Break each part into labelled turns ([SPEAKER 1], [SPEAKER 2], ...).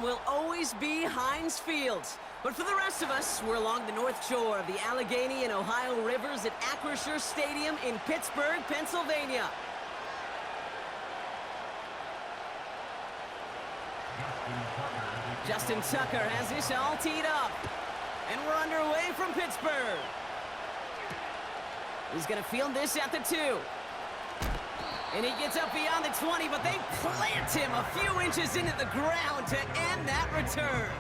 [SPEAKER 1] will always be Heinz Field. But for the rest of us, we're along the north shore of the Allegheny and Ohio Rivers at Acrisure Stadium in Pittsburgh, Pennsylvania. Justin Tucker has this all teed up. And we're underway from Pittsburgh. He's going to field this at the 2. And he gets up beyond the 20, but they plant him a few inches into the ground to end that return.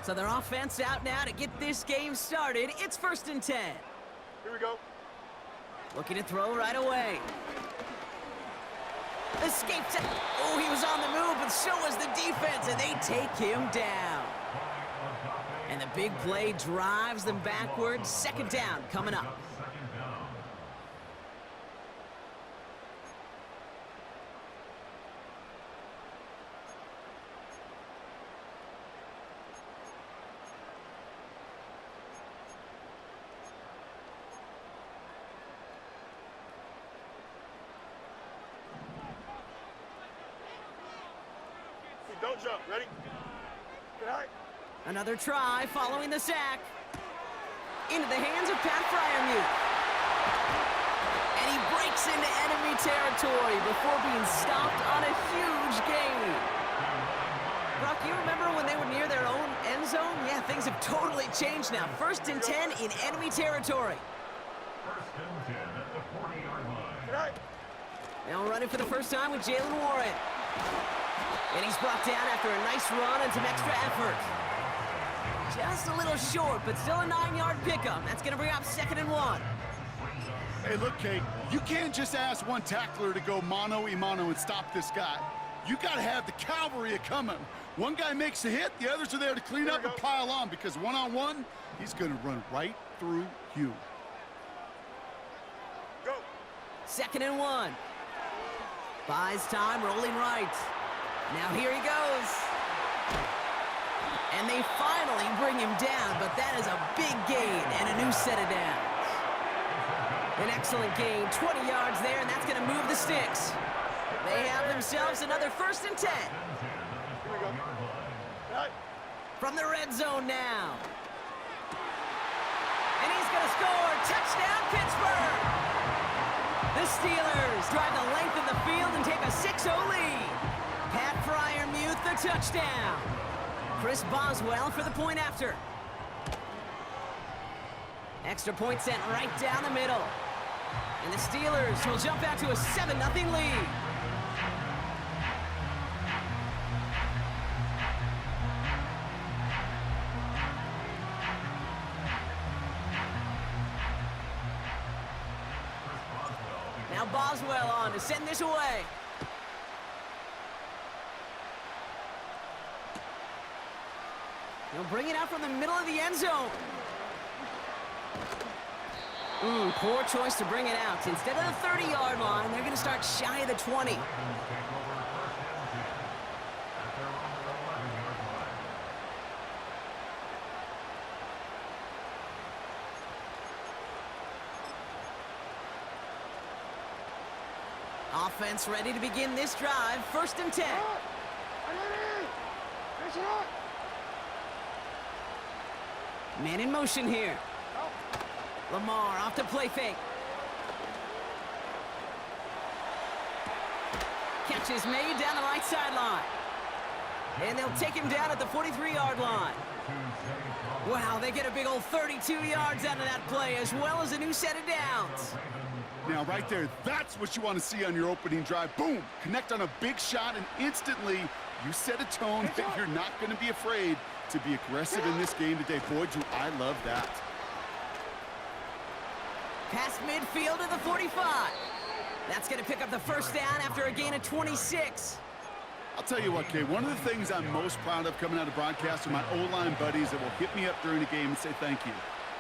[SPEAKER 1] So their offense out now to get this game started. It's 1st and 10.
[SPEAKER 2] Here we go.
[SPEAKER 1] Looking to throw right away. Escaped. Oh, he was on the move, but so was the defense, and they take him down. And the big play drives them backwards. 2nd down coming up.
[SPEAKER 2] Don't jump. Ready? Get high.
[SPEAKER 1] Another try following the sack. Into the hands of Pat Fryermuth. And he breaks into enemy territory before being stopped on a huge gain. Brock, you remember when they were near their own end zone? Yeah, things have totally changed now. 1st and 10 in enemy territory.
[SPEAKER 3] 1st and 10 at the 40-yard line.
[SPEAKER 2] Get high.
[SPEAKER 1] Now running for the first time with Jalen Warren. And he's brought down after a nice run and some extra effort. Just a little short, but still a 9-yard pickup. That's going to bring up 2nd and 1.
[SPEAKER 4] Hey, look, Kate, you can't just ask one tackler to go mano-a-mano and stop this guy. You got to have the cavalry coming. One guy makes a hit, the others are there to clean up and pile on, because one-on-one, he's going to run right through you.
[SPEAKER 2] Go.
[SPEAKER 1] 2nd and 1. Buys time, rolling right. Now here he goes. And they finally bring him down, but that is a big gain and a new set of downs. An excellent gain, 20 yards there, and that's going to move the sticks. They have themselves another 1st and 10.
[SPEAKER 2] Here we go. Right.
[SPEAKER 1] From the red zone now. And he's going to score. Touchdown, Pittsburgh! The Steelers drive the length of the field and take a 6-0 lead. Pat Fryermuth, the touchdown. Chris Boswell for the point after. Extra point sent right down the middle. And the Steelers will jump out to a 7-0 lead. Now Boswell on to send this away. He'll bring it out from the middle of the end zone. Poor choice to bring it out. Instead of the 30-yard line, they're going to start shy of the 20. Offense ready to begin this drive. 1st and 10. Man in motion here. Lamar off to play fake. Catch is made down the right sideline. And they'll take him down at the 43-yard line. Wow, they get a big old 32 yards out of that play, as well as a new set of downs.
[SPEAKER 4] Now, right there, that's what you want to see on your opening drive. Boom! Connect on a big shot, and instantly you set a tone that you're not going to be afraid to be aggressive in this game today. Boy, do I love that.
[SPEAKER 1] Past midfield to the 45. That's going to pick up the 1st down after a gain of 26.
[SPEAKER 4] I'll tell you what, Kay, one of the things I'm most proud of coming out of broadcast are my O-line buddies that will hit me up during the game and say thank you.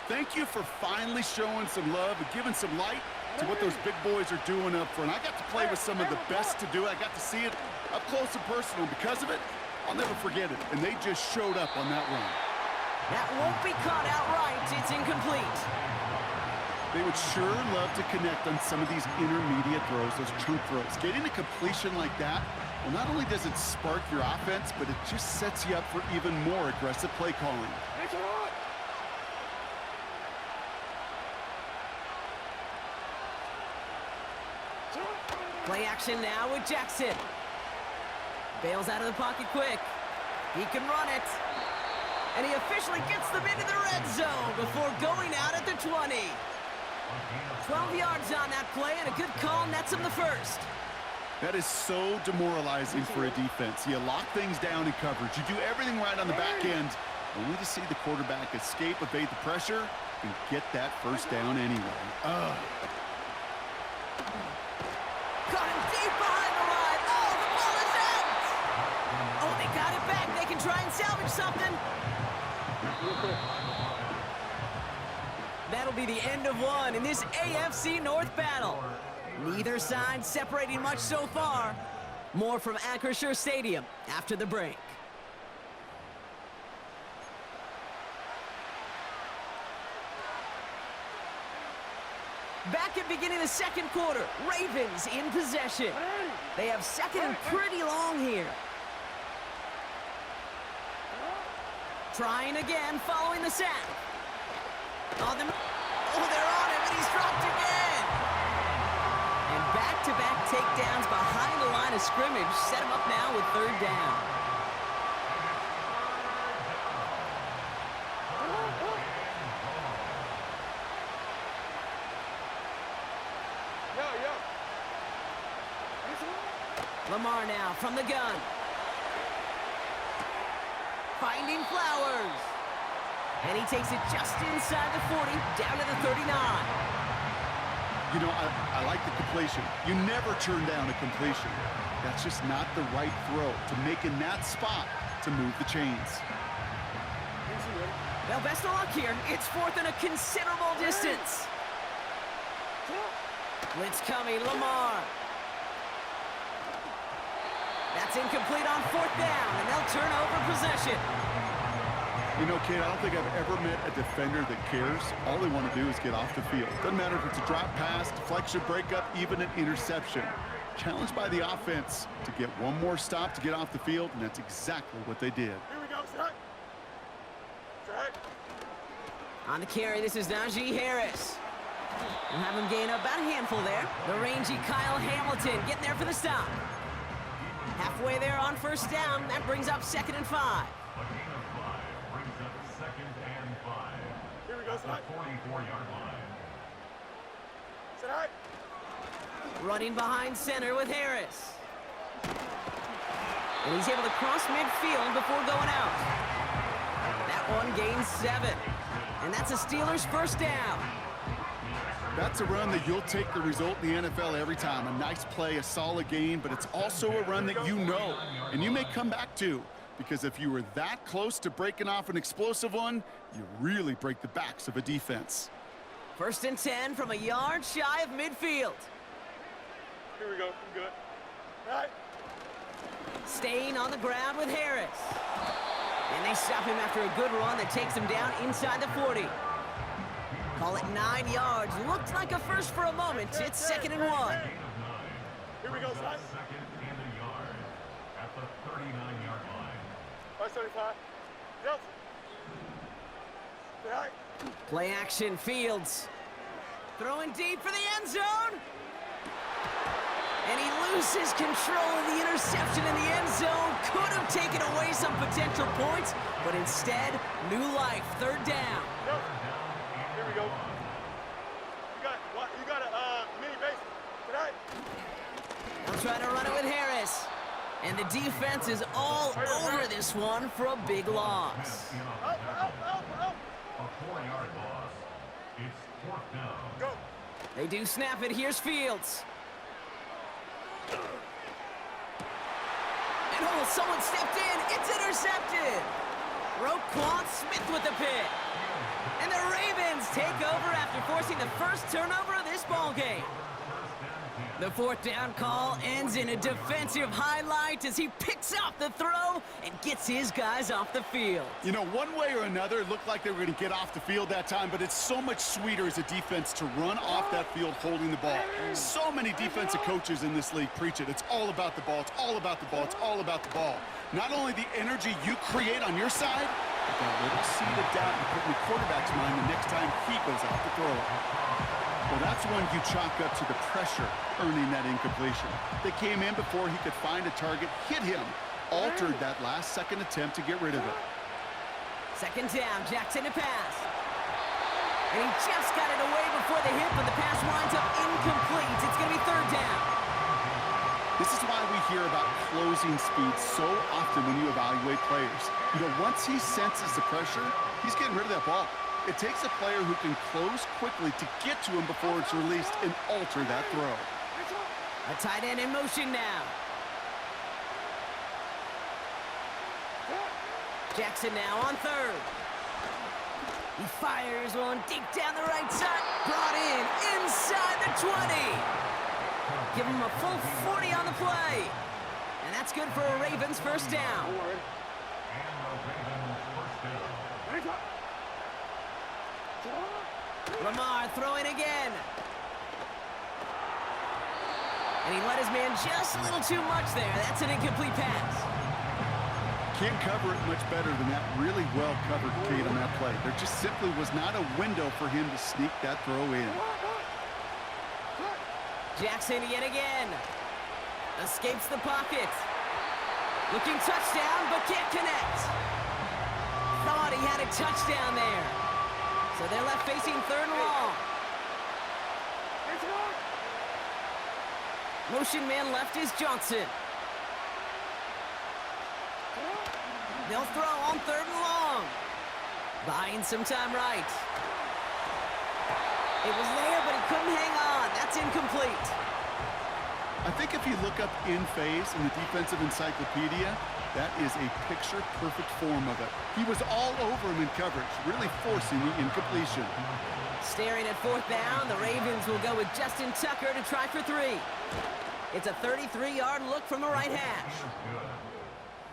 [SPEAKER 4] Thank you for finally showing some love and giving some light to what those big boys are doing up front. I got to play with some of the best to do it. I got to see it up close and personal. Because of it, I'll never forget it. And they just showed up on that run.
[SPEAKER 1] That won't be caught outright. It's incomplete.
[SPEAKER 4] They would sure love to connect on some of these intermediate throws, those chunk throws. Getting a completion like that, well, not only does it spark your offense, but it just sets you up for even more aggressive play calling.
[SPEAKER 1] Play action now with Jackson. Bails out of the pocket quick. He can run it. And he officially gets them into the red zone before going out at the 20. 12 yards on that play, and a good call nets him the first.
[SPEAKER 4] That is so demoralizing for a defense. You lock things down in coverage. You do everything right on the back end, only to see the quarterback escape, evade the pressure, and get that first down anyway.
[SPEAKER 1] Got him deep behind the line. Oh, the ball is out. Oh, they got it back. They can try and salvage something. That'll be the end of one in this AFC North battle. Neither side separating much so far. More from Acrisure Stadium after the break. Back at beginning of the second quarter, Ravens in possession. They have second and pretty long here. Trying again following the sack. Oh, they're on him, and he's dropped again. And back-to-back takedowns behind the line of scrimmage set him up now with third down. Lamar now from the gun. Finding Flowers. And he takes it just inside the 40, down to the 39.
[SPEAKER 4] You know, I like the completion. You never turn down a completion. That's just not the right throw to make in that spot to move the chains.
[SPEAKER 1] Well, best of luck here. It's fourth and a considerable distance. Blitz coming, Lamar. That's incomplete on fourth down, and they'll turn over possession.
[SPEAKER 4] You know, Kate, I don't think I've ever met a defender that cares. All they want to do is get off the field. Doesn't matter if it's a drop pass, deflection, breakup, even an interception. Challenged by the offense to get one more stop to get off the field, and that's exactly what they did.
[SPEAKER 2] Here we go, set. Set.
[SPEAKER 1] On the carry, this is Najee Harris. We'll have him gain about a handful there. The rangy Kyle Hamilton getting there for the stop. Halfway there on first down. That brings up 2nd and 5.
[SPEAKER 3] A gain of 5 brings up 2nd and 5.
[SPEAKER 2] Here we go,
[SPEAKER 3] The
[SPEAKER 2] set.
[SPEAKER 3] 44-yard line.
[SPEAKER 2] Set.
[SPEAKER 1] Running behind center with Harris. And he's able to cross midfield before going out. That one gains 7. And that's a Steelers first down.
[SPEAKER 4] That's a run that you'll take the result in the NFL every time. A nice play, a solid gain, but it's also a run that you know and you may come back to, because if you were that close to breaking off an explosive one, you really break the backs of a defense.
[SPEAKER 1] 1st and 10 from a yard shy of midfield.
[SPEAKER 2] Here we go. I'm good. Right.
[SPEAKER 1] Staying on the ground with Harris. And they stop him after a good run that takes him down inside the 40. Call it 9 yards. Looked like a first for a moment. It's 2nd and 1.
[SPEAKER 2] Here we go, set.
[SPEAKER 3] 2nd and a yard at the 39-yard line.
[SPEAKER 2] 575. Yes. Right.
[SPEAKER 1] Play action, Fields. Throwing deep for the end zone. And he loses control of the interception in the end zone. Could have taken away some potential points, but instead, new life, 3rd down.
[SPEAKER 2] Yep. Here we go. You got a mini base tonight.
[SPEAKER 1] They'll try to run it with Harris. And the defense is all over this one for a big loss.
[SPEAKER 2] Up.
[SPEAKER 3] A 4-yard loss. It's 4th down.
[SPEAKER 2] Go.
[SPEAKER 1] They do snap it. Here's Fields. And oh, someone stepped in. It's intercepted. Roquan Smith with the pick. And the Ravens take over after forcing the first turnover of this ball game. The fourth down call ends in a defensive highlight as he picks off the throw and gets his guys off the field.
[SPEAKER 4] You know, one way or another, it looked like they were going to get off the field that time, but it's so much sweeter as a defense to run off that field holding the ball. So many defensive coaches in this league preach it. It's all about the ball. It's all about the ball. It's all about the ball. Not only the energy you create on your side, but that little seed of doubt you put in the quarterback's mind the next time he goes out to throw it. Well, that's when you chalk up to the pressure earning that incompletion. They came in before he could find a target, hit him, altered that last-second attempt to get rid of it.
[SPEAKER 1] Second down, Jackson to pass. And he just got it away before the hit, but the pass winds up incomplete. It's going to be third down.
[SPEAKER 4] This is why we hear about closing speed so often when you evaluate players. You know, once he senses the pressure, he's getting rid of that ball. It takes a player who can close quickly to get to him before it's released and alter that throw.
[SPEAKER 1] A tight end in motion now. Jackson now on third. He fires one deep down the right side. Brought in inside the 20. Give him a full 40 on the play. And that's good for a Ravens first down. Lamar throwing again. And he let his man just a little too much there. That's an incomplete pass.
[SPEAKER 4] Can't cover it much better than that really well-covered Kate on that play. There just simply was not a window for him to sneak that throw in.
[SPEAKER 1] Jackson yet again. Escapes the pocket. Looking touchdown, but can't connect. Thought he had a touchdown there. So they're left facing third and long. Motion man left is Johnson. They'll throw on third and long. Buying some time right. It was there, but he couldn't hang on. That's incomplete.
[SPEAKER 4] I think if you look up in phase in the defensive encyclopedia, that is a picture-perfect form of it. He was all over him in coverage, really forcing the incompletion.
[SPEAKER 1] Staring at fourth down, the Ravens will go with Justin Tucker to try for three. It's a 33-yard look from the right hash.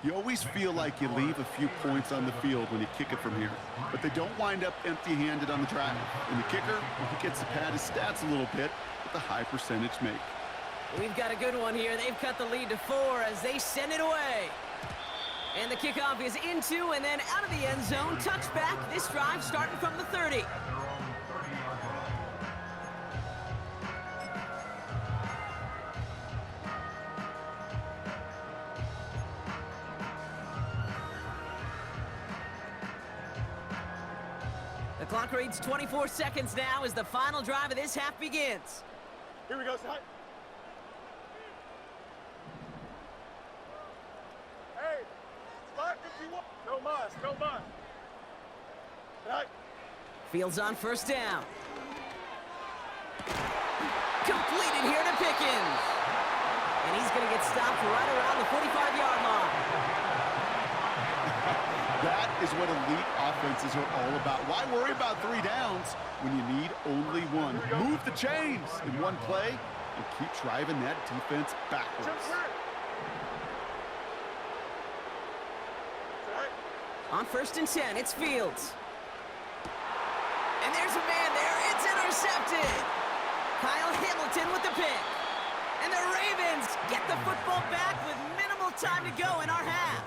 [SPEAKER 4] You always feel like you leave a few points on the field when you kick it from here, but they don't wind up empty-handed on the drive. And the kicker, well, he gets to pad his stats a little bit with a high percentage make.
[SPEAKER 1] We've got a good one here. They've cut the lead to 4 as they send it away. And the kickoff is into and then out of the end zone. Touchback. This drive starting from the 30. The clock reads 24 seconds now as the final drive of this half begins.
[SPEAKER 2] Here we go, Side. Hey, spot if you want. No mas, no mas. Right.
[SPEAKER 1] Fields on first down. Completed here to Pickens. And he's going to get stopped right around the 45-yard line.
[SPEAKER 4] That is what elite offenses are all about. Why worry about 3 downs when you need only one? Move the chains in one play and keep driving that defense backwards.
[SPEAKER 1] On first and 10, it's Fields. And there's a man there. It's intercepted. Kyle Hamilton with the pick. And the Ravens get the football back with minimal time to go in our half.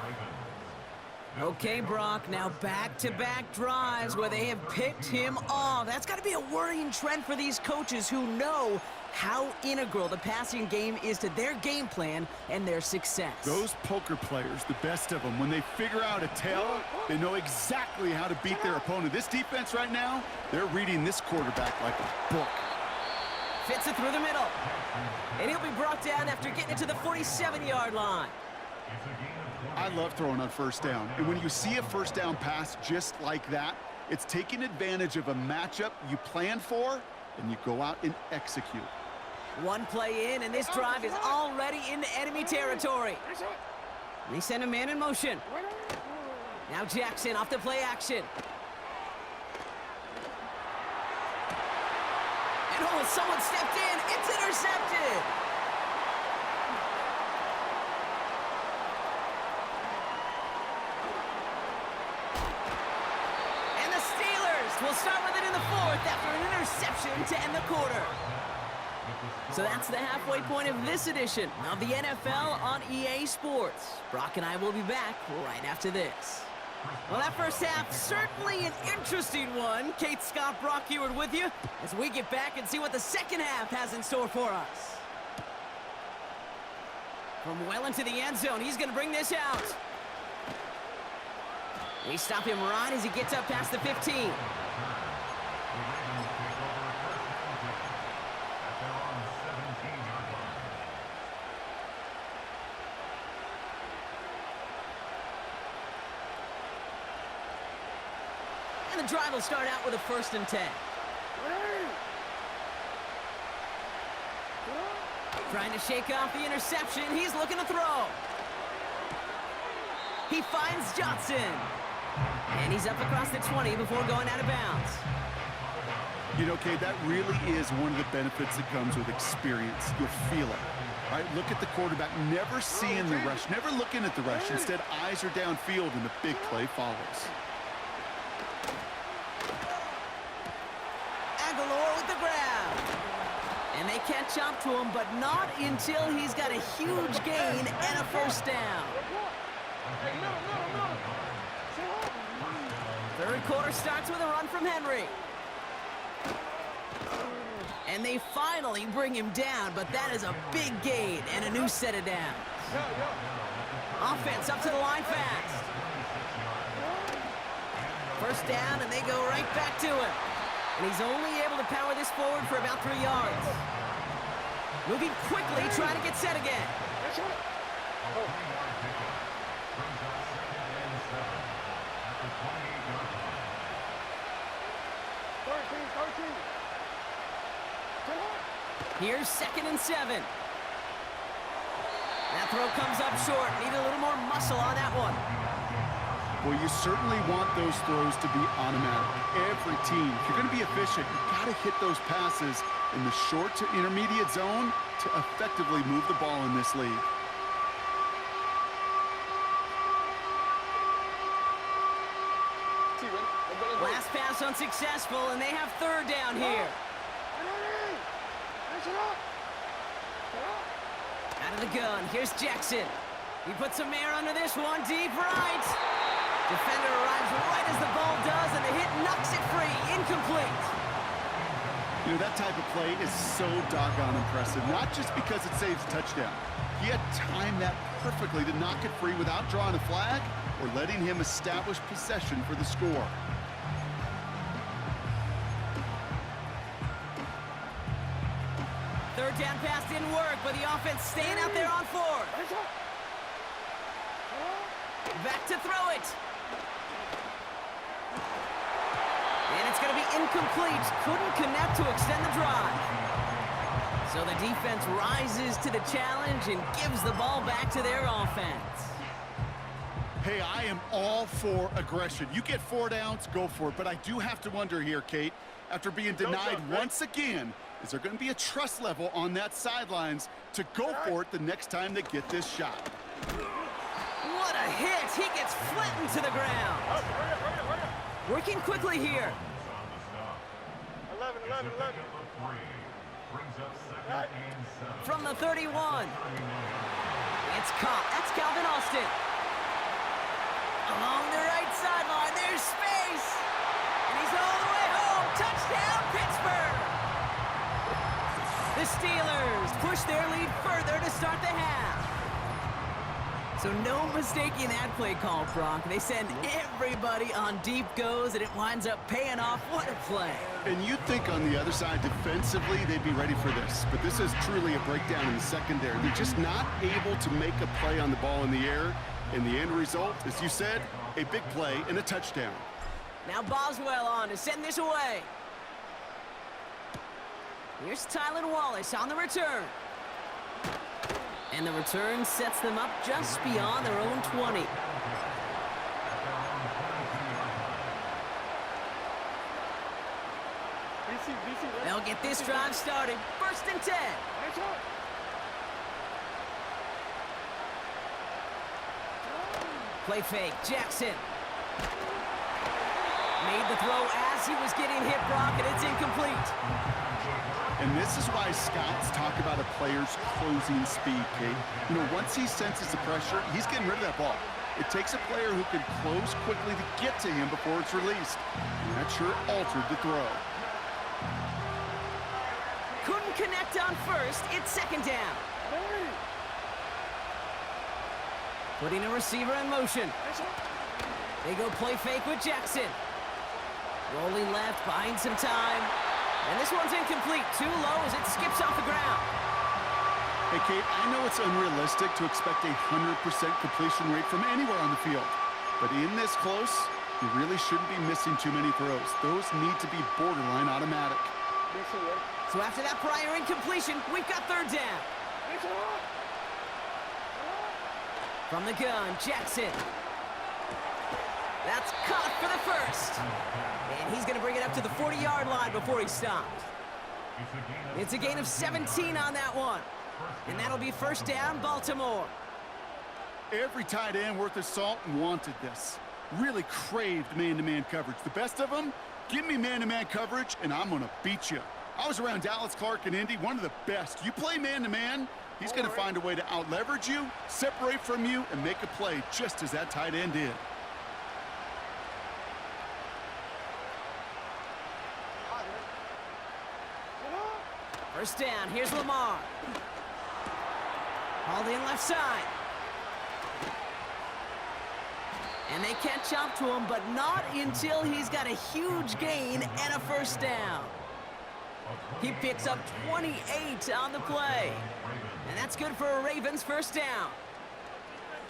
[SPEAKER 1] Okay, Brock, now back-to-back drives where they have picked him off. That's got to be a worrying trend for these coaches who know how integral the passing game is to their game plan and their success.
[SPEAKER 4] Those poker players, the best of them, when they figure out a tell, they know exactly how to beat their opponent. This defense right now, they're reading this quarterback like a book.
[SPEAKER 1] Fits it through the middle. And he'll be brought down after getting it to the 47-yard line.
[SPEAKER 4] I love throwing on first down. And when you see a first down pass just like that, it's taking advantage of a matchup you plan for, and you go out and execute.
[SPEAKER 1] One play in, and this drive is already into enemy territory. They send a man in motion. Now Jackson off the play action. Oh, someone stepped in. It's intercepted. And the Steelers will start with it in the fourth after an interception to end the quarter. So that's the halfway point of this edition of the NFL on EA Sports. Brock and I will be back right after this. Well, that first half, certainly an interesting one. Kate, Scott, Brock Eward with you as we get back and see what the second half has in store for us. From well into the end zone, he's going to bring this out. We stop him right as he gets up past the 15. And the drive will start out with a 1st and 10. Trying to shake off the interception. He's looking to throw. He finds Johnson. And he's up across the 20 before going out of bounds.
[SPEAKER 4] You know, Kate, that really is one of the benefits that comes with experience. You'll feel it. All right, look at the quarterback, never seeing the rush, never looking at the rush. Instead, eyes are downfield, and the big play follows.
[SPEAKER 1] With the grab. And they catch up to him, but not until he's got a huge gain and a 1st down. Third quarter starts with a run from Henry. And they finally bring him down, but that is a big gain and a new set of downs. Offense up to the line fast. 1st down, and they go right back to him. And he's only able to power this forward for about 3 yards. Moving quickly, trying to get set again. Here's 2nd and 7. That throw comes up short. Need a little more muscle on that one.
[SPEAKER 4] Well, you certainly want those throws to be automatic. Every team, if you're going to be efficient, you've got to hit those passes in the short to intermediate zone to effectively move the ball in this league.
[SPEAKER 1] Last pass unsuccessful, and they have 3rd down here. Out of the gun, here's Jackson. He puts some air under this one, deep right. Defender arrives right as the ball does, and the hit knocks it free. Incomplete.
[SPEAKER 4] You know, that type of play is so doggone impressive, not just because it saves a touchdown. He had timed that perfectly to knock it free without drawing a flag or letting him establish possession for the score.
[SPEAKER 1] Third down pass didn't work, but the offense staying out there on 4th. Back to throw it. And it's going to be incomplete. Couldn't connect to extend the drive. So the defense rises to the challenge and gives the ball back to their offense.
[SPEAKER 4] Hey, I am all for aggression. You get 4 downs, go for it. But I do have to wonder here, Kate, after being denied once again, is there going to be a trust level on that sidelines to go for it the next time they get this shot?
[SPEAKER 1] What a hit! He gets flattened to the ground. Working quickly here.
[SPEAKER 2] 11.
[SPEAKER 1] From the 31. It's caught. That's Calvin Austin. Along the right sideline, there's space. And he's all the way home. Touchdown, Pittsburgh. The Steelers push their lead further to start the half. So no mistaking that play call, Brock. They send everybody on deep goes, and it winds up paying off. What a play.
[SPEAKER 4] And you'd think on the other side, defensively, they'd be ready for this. But this is truly a breakdown in the secondary. They're just not able to make a play on the ball in the air. And the end result, as you said, a big play and a touchdown.
[SPEAKER 1] Now Boswell on to send this away. Here's Tylan Wallace on the return. And the return sets them up just beyond their own 20. They'll get get this drive started. 1st and 10. Play fake, Jackson. Made the throw as he was getting hit, Brock, and it's incomplete.
[SPEAKER 4] And this is why scouts talk about a player's closing speed, Kate. You know, once he senses the pressure, he's getting rid of that ball. It takes a player who can close quickly to get to him before it's released. And that sure altered the throw.
[SPEAKER 1] Couldn't connect on 1st. It's 2nd down. Putting a receiver in motion. They go play fake with Jackson. Rolling left, buying some time. And this one's incomplete. Too low as it skips off the ground.
[SPEAKER 4] Hey, Kate, I know it's unrealistic to expect a 100% completion rate from anywhere on the field. But in this close, you really shouldn't be missing too many throws. Those need to be borderline automatic.
[SPEAKER 1] So after that prior incompletion, we've got 3rd down. From the gun, Jackson. That's caught for the 1st. And he's going to bring it up to the 40-yard line before he stops. It's a gain of 17 on that one. And that'll be 1st down, Baltimore.
[SPEAKER 4] Every tight end worth his salt wanted this. Really craved man-to-man coverage. The best of them, give me man-to-man coverage, and I'm going to beat you. I was around Dallas Clark and Indy, one of the best. You play man-to-man, he's going to find a way to out-leverage you, separate from you, and make a play just as that tight end did.
[SPEAKER 1] First down, here's Lamar. Hauled in left side. And they catch up to him, but not until he's got a huge gain and a 1st down. He picks up 28 on the play. And that's good for a Ravens 1st down.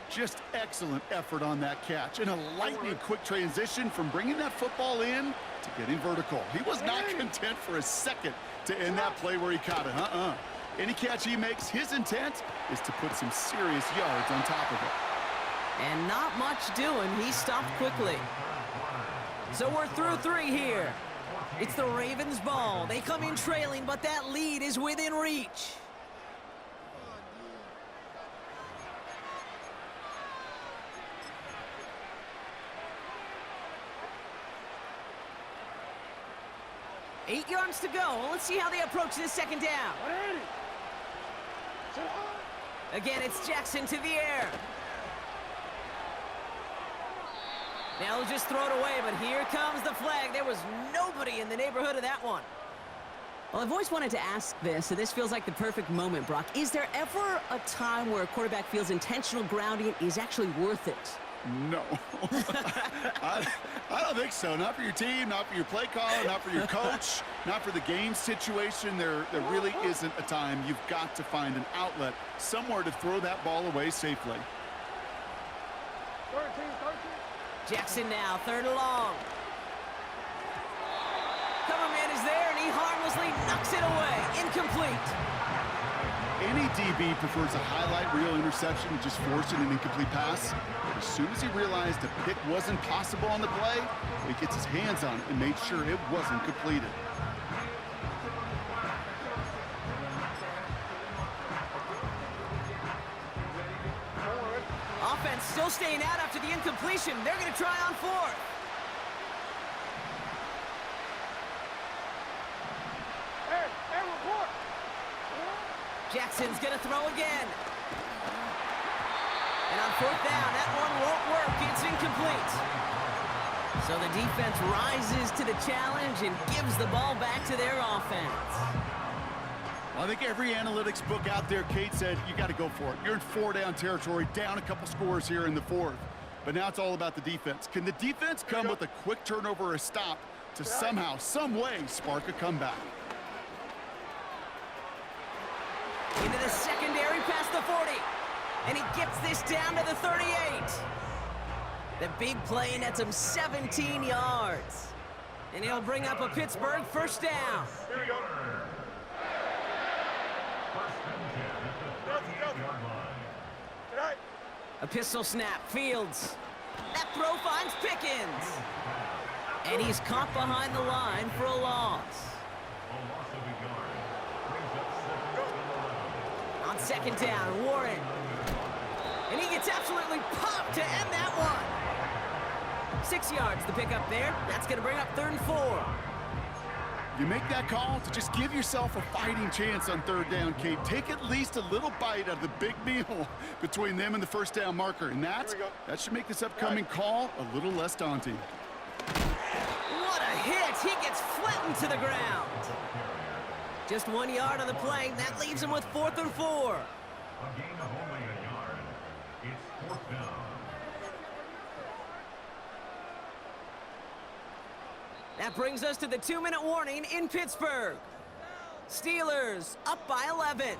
[SPEAKER 4] Just excellent effort on that catch. And a lightning quick transition from bringing that football in to getting vertical. He was not content for a second to end that play where he caught it. Any catch he makes, his intent is to put some serious yards on top of it.
[SPEAKER 1] And not much doing. He stopped quickly. So we're through 3 here. It's the Ravens' ball. They come in trailing, but that lead is within reach. Eight yards to go. Let's see how they approach this 2nd down. Again, it's Jackson to the air. Now he'll just throw it away, but here comes the flag. There was nobody in the neighborhood of that one. Well, I've always wanted to ask this, so this feels like the perfect moment, Brock. Is there ever a time where a quarterback feels intentional grounding is actually worth it?
[SPEAKER 4] No. I don't think so. Not for your team, not for your play caller, not for your coach, not for the game situation. There really isn't a time. You've got to find an outlet, somewhere to throw that ball away safely.
[SPEAKER 2] 13.
[SPEAKER 1] Jackson now, 3rd and long. Cover man is there, and he harmlessly knocks it away. Incomplete.
[SPEAKER 4] Any DB prefers a highlight reel interception to just forcing an incomplete pass. But as soon as he realized a pick wasn't possible on the play, he gets his hands on it and made sure it wasn't completed.
[SPEAKER 1] Offense still staying out after the incompletion. They're going to try on 4th.
[SPEAKER 2] Hey, report.
[SPEAKER 1] Jackson's going to throw again. And on 4th down, that one won't work. It's incomplete. So the defense rises to the challenge and gives the ball back to their offense.
[SPEAKER 4] Well, I think every analytics book out there, Kate, said you got to go for it. You're in 4-down territory, down a couple scores here in the 4th. But now it's all about the defense. Can the defense come with a quick turnover or a stop to somehow, some way, spark a comeback?
[SPEAKER 1] Into the secondary past the 40. And he gets this down to the 38. The big play nets him 17 yards. And he'll bring up a Pittsburgh 1st down.
[SPEAKER 2] Here we go.
[SPEAKER 1] A pistol snap, Fields. That throw finds Pickens. And he's caught behind the line for a loss. second down. Warren. And he gets absolutely popped to end that one. 6 yards the pickup there. That's going to bring up 3rd and 4.
[SPEAKER 4] You make that call to just give yourself a fighting chance on 3rd down, Kate. Take at least a little bite out of the big meal between them and the first down marker. And that should make this upcoming call a little less daunting.
[SPEAKER 1] What a hit! He gets flattened to the ground. Just 1 yard on the play. That leaves him with 4th and 4.
[SPEAKER 3] A gain of only a yard. It's 4th down.
[SPEAKER 1] That brings us to the 2-minute warning in Pittsburgh. Steelers up by 11.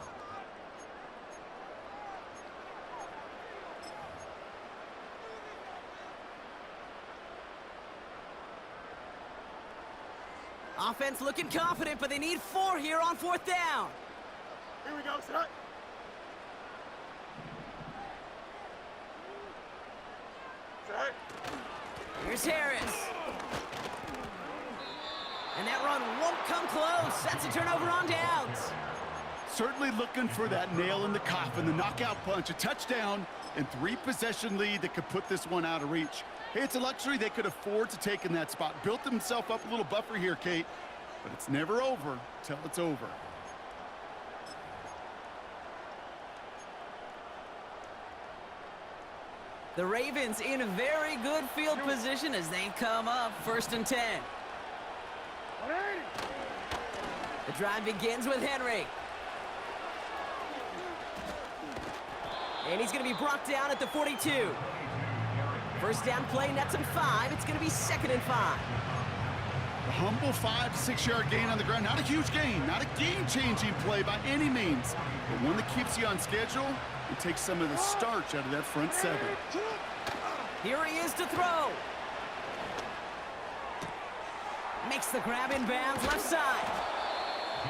[SPEAKER 1] Offense looking confident, but they need 4 here on 4th down.
[SPEAKER 2] Here we go, set. Set.
[SPEAKER 1] Here's Harris. And that run won't come close. That's a turnover on downs.
[SPEAKER 4] Certainly looking for that nail in the coffin, the knockout punch, a touchdown, and 3-possession lead that could put this one out of reach. Hey, it's a luxury they could afford to take in that spot. Built himself up a little buffer here, Kate, but it's never over till it's over.
[SPEAKER 1] The Ravens in a very good field position as they come up 1st and 10. The drive begins with Henry. And he's going to be brought down at the 42. First down play, nets him 5. It's going to be 2nd and 5.
[SPEAKER 4] A humble 5 to 6 yard gain on the ground. Not a huge gain, not a game-changing play by any means, but one that keeps you on schedule and takes some of the starch out of that front 7.
[SPEAKER 1] Here he is to throw. Makes the grab in bounds left side.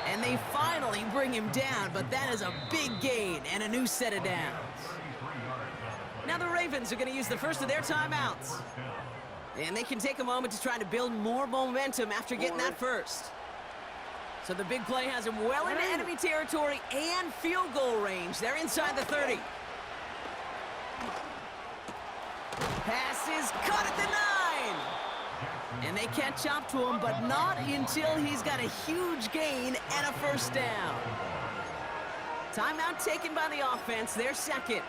[SPEAKER 1] And they finally bring him down, but that is a big gain and a new set of downs. Now the Ravens are going to use the first of their timeouts. And they can take a moment to try to build more momentum after getting that first. So the big play has him well into enemy territory and field goal range. They're inside the 30. Pass is caught at the 9. And they catch up to him, but not until he's got a huge gain and a first down. Timeout taken by the offense, their second.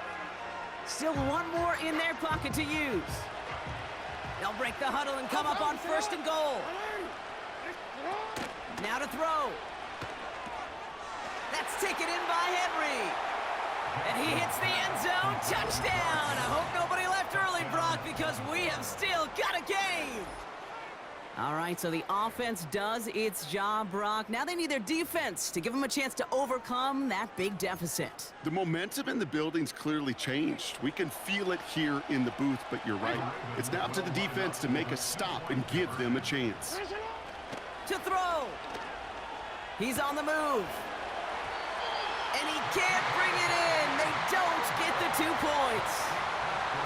[SPEAKER 1] Still one more in their pocket to use. They'll break the huddle and come up on 1st and goal. Now to throw. That's taken in by Henry. And he hits the end zone. Touchdown! I hope nobody left early, Brock, because we have still got a game. All right, so the offense does its job, Brock. Now they need their defense to give them a chance to overcome that big deficit.
[SPEAKER 4] The momentum in the building's clearly changed. We can feel it here in the booth, but you're right. It's now up to the defense to make a stop and give them a chance.
[SPEAKER 1] To throw. He's on the move. And he can't bring it in. They don't get the 2 points.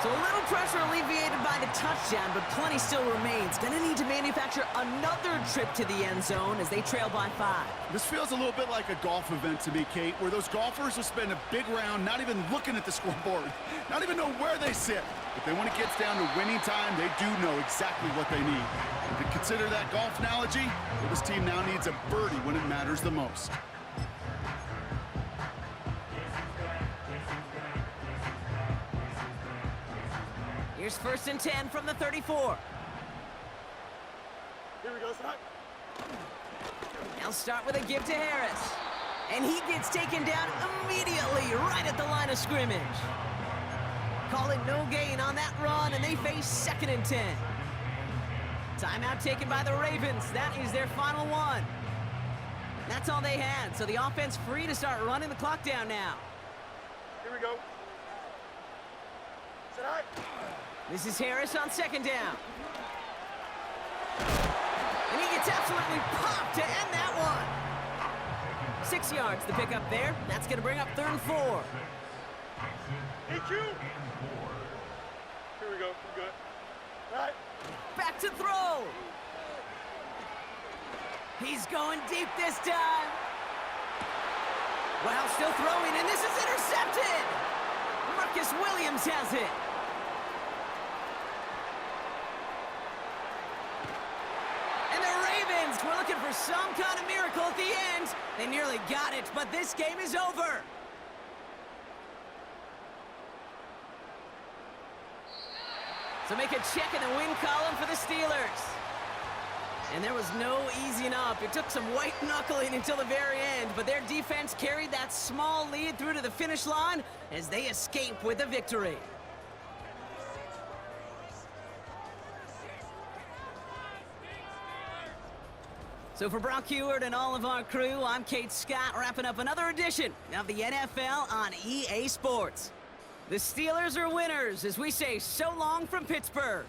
[SPEAKER 1] So a little pressure alleviated by the touchdown, but plenty still remains. Gonna need to manufacture another trip to the end zone as they trail by 5.
[SPEAKER 4] This feels a little bit like a golf event to me, Kate, where those golfers will spend a big round not even looking at the scoreboard, not even know where they sit. But then when it gets down to winning time, they do know exactly what they need. And to consider that golf analogy, well, this team now needs a birdie when it matters the most.
[SPEAKER 1] Here's 1st and 10 from the 34.
[SPEAKER 2] Here we go, Scott.
[SPEAKER 1] They'll start with a give to Harris. And he gets taken down immediately right at the line of scrimmage. Call it no gain on that run, and they face 2nd and 10. Timeout taken by the Ravens. That is their final one. That's all they had, so the offense free to start running the clock down now.
[SPEAKER 2] Here we go. Set high.
[SPEAKER 1] This is Harris on 2nd down. And he gets absolutely popped to end that one. 6 yards the pickup there. That's going to bring up 3rd and 4.
[SPEAKER 2] EQ. Here we go. We're good. All right.
[SPEAKER 1] Back to throw. He's going deep this time. Well, still throwing, and this is intercepted! Marcus Williams has it. And the Ravens were looking for some kind of miracle at the end. They nearly got it, but this game is over. So make a check in the win column for the Steelers. And there was no easing up. It took some white knuckling until the very end, but their defense carried that small lead through to the finish line as they escape with a victory. So for Brock Heward and all of our crew, I'm Kate Scott, wrapping up another edition of the NFL on EA Sports. The Steelers are winners as we say so long from Pittsburgh.